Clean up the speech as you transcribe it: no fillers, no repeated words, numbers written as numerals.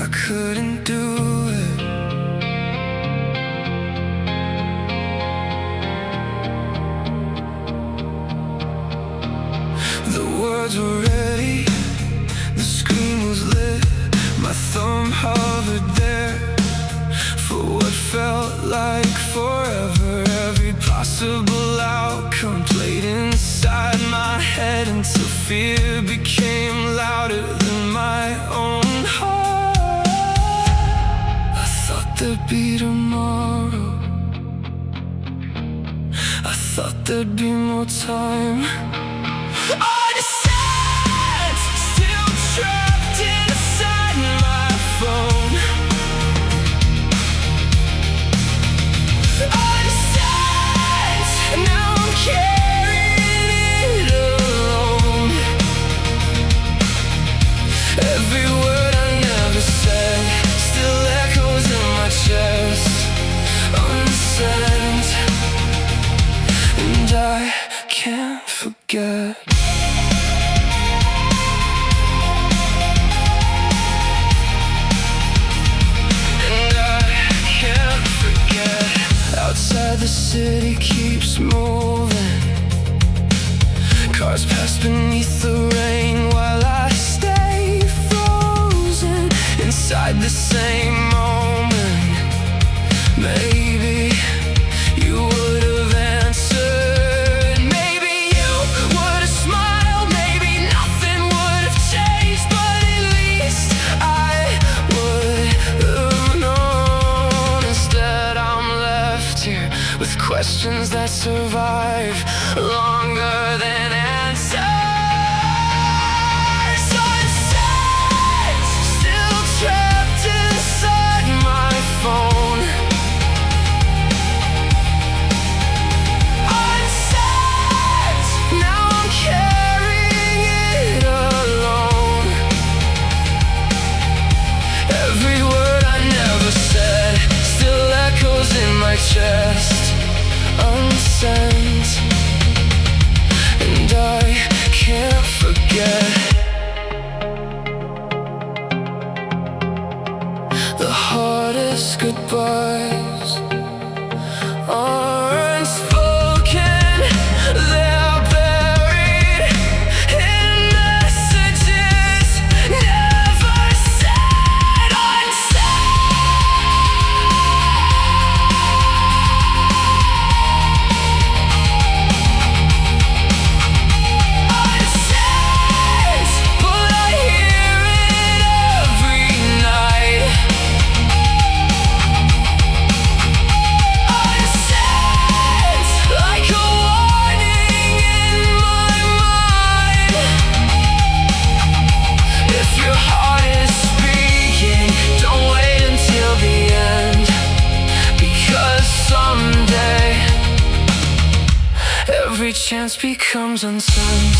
I couldn't do it. The words were ready, the screen was lit. My thumb hovered there for what felt like forever. Every possible outcome played inside my head until fear became louder than my own heart. I thought there'd be tomorrow, I thought there'd be more time. Unsent, still trapped inside my phone. Unsent, now I'm carrying it alone. Every word I never said still echoes in my chest. Unsent, and I can't forget. Outside the city keeps moving, cars pass beneath the rain while I stay frozen inside the same moment. Maybe you would have answered, maybe you would have smiled, maybe nothing would have changed, but at least I would have known. Instead I'm left here with questions that survive longer than answers. Unsent, still trapped inside my phone. Unsent, now I'm carrying it alone. Every word I never said still echoes in my chest. Unsent, and I can't forget. The hardest goodbyes are unspoken. They're buried in messages never said. Unsent, but I hear it every night. Unsent, like a warning in my mind. If your heart is speaking, don't wait until the end, because someday every chance becomes unsent.